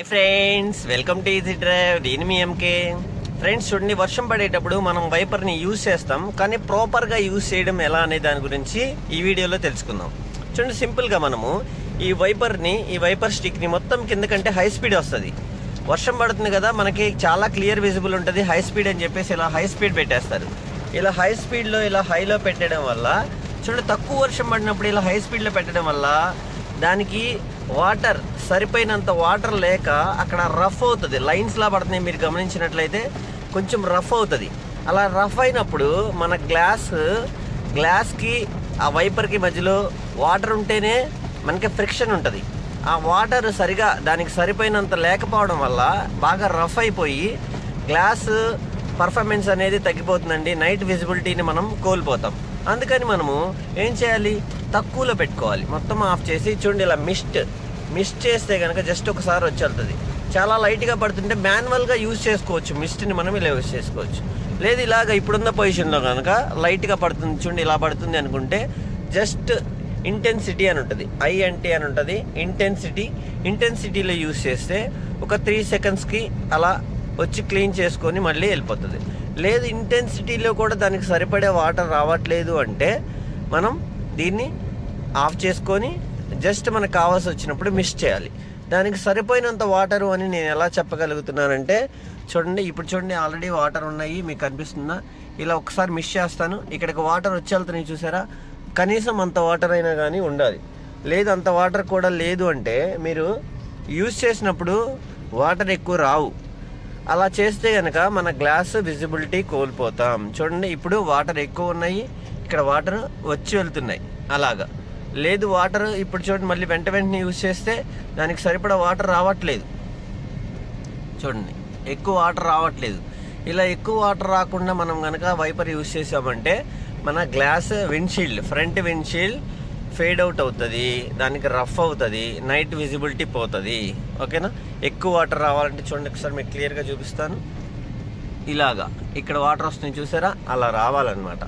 Friends welcome to easy drive. దీని మీ MK. Friends చూడండి, వర్షం పడేటప్పుడు మనం వైపర్ని యూజ్ చేస్తాం, కానీ ప్రాపర్గా యూజ్ చేయడం ఎలా అనే దాని గురించి ఈ వీడియోలో తెలుసుకుందాం. చూడండి, సింపుల్గా మనము ఈ వైపర్ స్టిక్ని మొత్తం కిందకంటే హై స్పీడ్ వస్తుంది. వర్షం పడుతుంది కదా, మనకి చాలా క్లియర్ విజిబుల్ ఉంటుంది. హై స్పీడ్ అని చెప్పేసి ఇలా హై స్పీడ్ పెట్టేస్తారు. ఇలా హై స్పీడ్లో ఇలా హైలో పెట్టడం వల్ల చూడండి, తక్కువ వర్షం పడినప్పుడు ఇలా హై స్పీడ్లో పెట్టడం వల్ల దానికి వాటర్ సరిపోయినంత వాటర్ లేక అక్కడ రఫ్ అవుతుంది. లైన్స్లా పడుతున్నాయి, మీరు గమనించినట్లయితే కొంచెం రఫ్ అవుతుంది. అలా రఫ్ అయినప్పుడు మన గ్లాస్కి ఆ వైపర్కి మధ్యలో వాటర్ ఉంటేనే మనకి ఫ్రిక్షన్ ఉంటుంది. ఆ వాటర్ సరిగా దానికి సరిపోయినంత లేకపోవడం వల్ల బాగా రఫ్ అయిపోయి గ్లాస్ పర్ఫార్మెన్స్ అనేది తగ్గిపోతుందండి. నైట్ విజిబిలిటీని మనం కోల్పోతాం. అందుకని మనము ఏం చేయాలి, తక్కువలో పెట్టుకోవాలి. మొత్తం ఆఫ్ చేసి చూడండి, ఇలా మిస్ట్ చేస్తే కనుక జస్ట్ ఒకసారి వచ్చేస్తుంది. చాలా లైట్గా పడుతుంటే మాన్యువల్గా యూజ్ చేసుకోవచ్చు. మిస్ట్ని మనం ఇలా యూజ్ చేసుకోవచ్చు. లేదు ఇలాగ ఇప్పుడున్న పొజిషన్లో కనుక లైట్గా పడుతుంది, చూడండి ఇలా పడుతుంది అనుకుంటే జస్ట్ ఇంటెన్సిటీ అని ఉంటుంది, INT అని ఉంటుంది. ఇంటెన్సిటీలో యూజ్ చేస్తే ఒక 3 సెకండ్స్కి అలా వచ్చి క్లీన్ చేసుకొని మళ్ళీ వెళ్ళిపోతుంది. లేదు ఇంటెన్సిటీలో కూడా దానికి సరిపడే వాటర్ రావట్లేదు అంటే మనం దీన్ని ఆఫ్ చేసుకొని జస్ట్ మనకు కావాల్సి వచ్చినప్పుడు మిస్ చేయాలి. దానికి సరిపోయినంత వాటరు అని నేను ఎలా చెప్పగలుగుతున్నానంటే చూడండి, ఇప్పుడు చూడండి ఆల్రెడీ వాటర్ ఉన్నాయి, మీకు కనిపిస్తుందా? ఇలా ఒకసారి మిస్ చేస్తాను, ఇక్కడికి వాటర్ వచ్చి వెళ్తున్నాయి చూసారా? కనీసం అంత వాటర్ అయినా కానీ ఉండాలి. లేదు అంత వాటర్ కూడా లేదు అంటే మీరు యూజ్ చేసినప్పుడు వాటర్ ఎక్కువ రావు. అలా చేస్తే కనుక మన గ్లాస్ విజిబిలిటీ కోల్పోతాం. చూడండి, ఇప్పుడు వాటర్ ఎక్కువ ఉన్నాయి, ఇక్కడ వాటర్ వచ్చి వెళ్తున్నాయి. అలాగా లేదు వాటర్ ఇప్పుడు చూడండి, మళ్ళీ వెంటనే యూజ్ చేస్తే దానికి సరిపడా వాటర్ రావట్లేదు. చూడండి, ఎక్కువ వాటర్ రావట్లేదు. ఇలా ఎక్కువ వాటర్ రాకుండా మనం కనుక వైపర్ యూజ్ చేసామంటే మన glass front windshield fade out అవుతుంది, దానికి రఫ్ అవుతుంది, నైట్ విజిబిలిటీ పోతుంది. ఓకేనా? ఎక్కువ వాటర్ రావాలంటే చూడండి, ఒకసారి మీకు క్లియర్గా చూపిస్తాను. ఇలాగా ఇక్కడ వాటర్ వస్తుంది చూసారా? అలా రావాలన్నమాట.